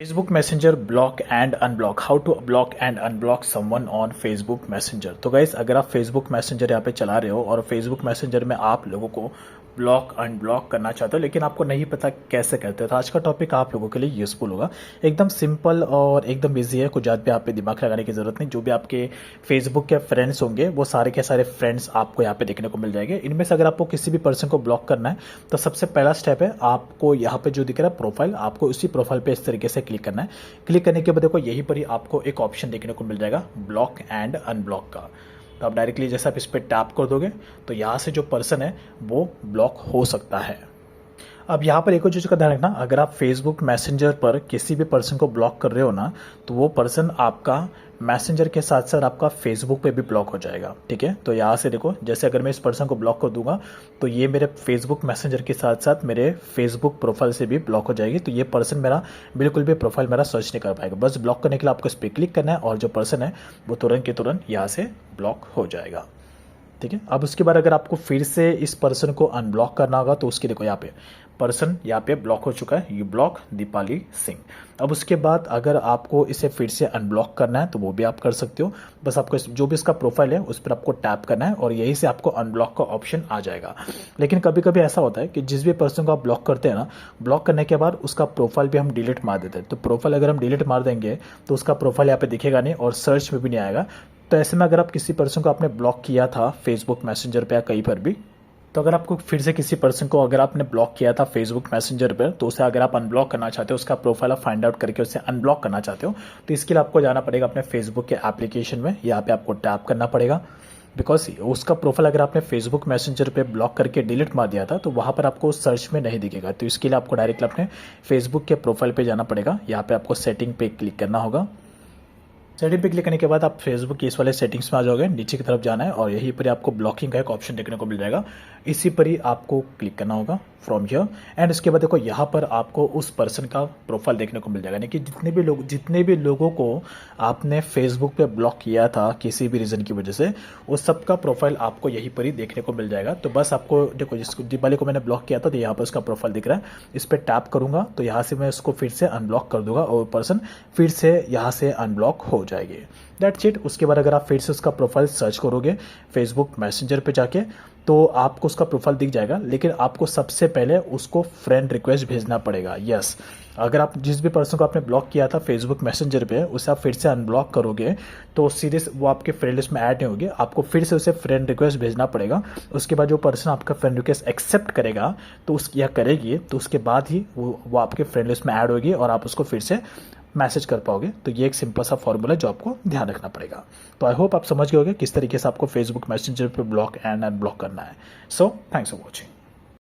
Facebook Messenger block and unblock. How to block and unblock someone on Facebook Messenger. तो guys अगर आप Facebook Messenger यहाँ पे चला रहे हो और Facebook Messenger में आप लोगों को ब्लॉक अनब्लॉक करना चाहते हो लेकिन आपको नहीं पता कैसे करते हो, तो आज का टॉपिक आप लोगों के लिए यूजफुल होगा। एकदम सिंपल और एकदम इजी है, कुछ ज़्यादा भी आप पे दिमाग लगाने की ज़रूरत नहीं। जो भी आपके फेसबुक के फ्रेंड्स होंगे वो सारे के सारे फ्रेंड्स आपको यहाँ पे देखने को मिल जाएंगे। इनमें से अगर आपको किसी भी पर्सन को ब्लॉक करना है तो सबसे पहला स्टेप है, आपको यहाँ पे जो दिख रहा है प्रोफाइल, आपको उसी प्रोफाइल पे इस तरीके से क्लिक करना है। क्लिक करने के बाद देखो यहीं पर ही आपको एक ऑप्शन देखने को मिल जाएगा ब्लॉक एंड अनब्लॉक का। तो आप डायरेक्टली जैसे आप इस पर टैप कर दोगे तो यहाँ से जो पर्सन है वो ब्लॉक हो सकता है। अब यहाँ पर एक और चीज़ का ध्यान रखना, अगर आप फेसबुक मैसेंजर पर किसी भी पर्सन को ब्लॉक कर रहे हो ना, तो वो पर्सन आपका मैसेंजर के साथ साथ आपका फेसबुक पे भी ब्लॉक हो जाएगा। ठीक है, तो यहाँ से देखो जैसे अगर मैं इस पर्सन को ब्लॉक कर दूंगा तो ये मेरे फेसबुक मैसेंजर के साथ साथ मेरे फेसबुक प्रोफाइल से भी ब्लॉक हो जाएगी। तो ये पर्सन मेरा बिल्कुल भी प्रोफाइल मेरा सर्च नहीं कर पाएगा। बस ब्लॉक करने के लिए आपको इस पर क्लिक करना है और जो पर्सन है वो तुरंत के तुरंत यहाँ से ब्लॉक हो जाएगा। ठीक है, अब उसके बाद अगर आपको फिर से इस पर्सन को अनब्लॉक करना होगा तो उसके देखो यहाँ पे पर्सन यहाँ पे ब्लॉक हो चुका है, यू ब्लॉक दीपाली सिंह। अब उसके बाद अगर आपको इसे फिर से अनब्लॉक करना है तो वो भी आप कर सकते हो। बस आपको जो भी इसका प्रोफाइल है उस पर आपको टैप करना है और यहीं से आपको अनब्लॉक का ऑप्शन आ जाएगा। लेकिन कभी कभी ऐसा होता है कि जिस भी पर्सन को आप ब्लॉक करते हैं ना, ब्लॉक करने के बाद उसका प्रोफाइल भी हम डिलीट मार देते हैं। तो प्रोफाइल अगर हम डिलीट मार देंगे तो उसका प्रोफाइल यहाँ पे दिखेगा नहीं और सर्च में भी नहीं आएगा। तो ऐसे में अगर आप किसी पर्सन को आपने ब्लॉक किया था फेसबुक मैसेंजर पे या कहीं पर भी, तो अगर आपको फिर से किसी पर्सन को अगर आपने ब्लॉक किया था फेसबुक मैसेंजर पर, तो उसे अगर आप अनब्लॉक करना चाहते हो, उसका प्रोफाइल आप फाइंड आउट करके उसे अनब्लॉक करना चाहते हो, तो इसके लिए आपको जाना पड़ेगा अपने फेसबुक के एप्लीकेशन में। यहाँ पे आपको टैप करना पड़ेगा, बिकॉज उसका प्रोफाइल अगर आपने फेसबुक मैसेंजर पे ब्लॉक करके डिलीट मार दिया था तो वहाँ पर आपको सर्च में नहीं दिखेगा। तो इसके लिए आपको डायरेक्ट अपने फेसबुक के प्रोफाइल पे जाना पड़ेगा। यहाँ पे आपको सेटिंग पे क्लिक करना होगा। सेटिंग पे क्लिक करने के बाद आप फेसबुक के इस वाले सेटिंग्स में आ जाओगे, नीचे की तरफ जाना है और यहीं पर आपको ब्लॉकिंग का एक ऑप्शन देखने को मिल जाएगा। इसी पर ही आपको क्लिक करना होगा फ्रॉम हियर। एंड उसके बाद देखो यहाँ पर आपको उस पर्सन का प्रोफाइल देखने को मिल जाएगा, यानी कि जितने भी लोगों को आपने फेसबुक पे ब्लॉक किया था किसी भी रीज़न की वजह से, उस सब का प्रोफाइल आपको यहीं पर ही देखने को मिल जाएगा। तो बस आपको देखो, जिसको दीपाली को मैंने ब्लॉक किया था तो यहाँ पर उसका प्रोफाइल दिख रहा है, इस पर टैप करूँगा तो यहाँ से मैं उसको फिर से अनब्लॉक कर दूंगा और पर्सन फिर से यहाँ से अनब्लॉक हो जाएगी। That's it. उसके बाद अगर आप फिर से उसका प्रोफाइल सर्च करोगे फेसबुक मैसेंजर पे जाके तो आपको उसका प्रोफाइल दिख जाएगा, लेकिन आपको सबसे पहले उसको फ्रेंड रिक्वेस्ट भेजना पड़ेगा। यस, अगर आप जिस भी पर्सन को आपने ब्लॉक किया था फेसबुक मैसेंजर पे उसे आप फिर से अनब्लॉक करोगे तो सीधे वो आपके फ्रेंड लिस्ट में ऐड नहीं होगी, आपको फिर से उसे फ्रेंड रिक्वेस्ट भेजना पड़ेगा। उसके बाद जो पर्सन आपका फ्रेंड रिक्वेस्ट एक्सेप्ट करेगा तो या करेगी तो उसके बाद ही वो आपके फ्रेंड लिस्ट में ऐड होगी और आप उसको फिर से मैसेज कर पाओगे। तो ये एक सिंपल सा फॉर्मूला है जो आपको ध्यान रखना पड़ेगा। तो आई होप आप समझ गए होंगे किस तरीके से आपको फेसबुक मैसेंजर पे ब्लॉक एंड अनब्लॉक करना है। So thanks for watching.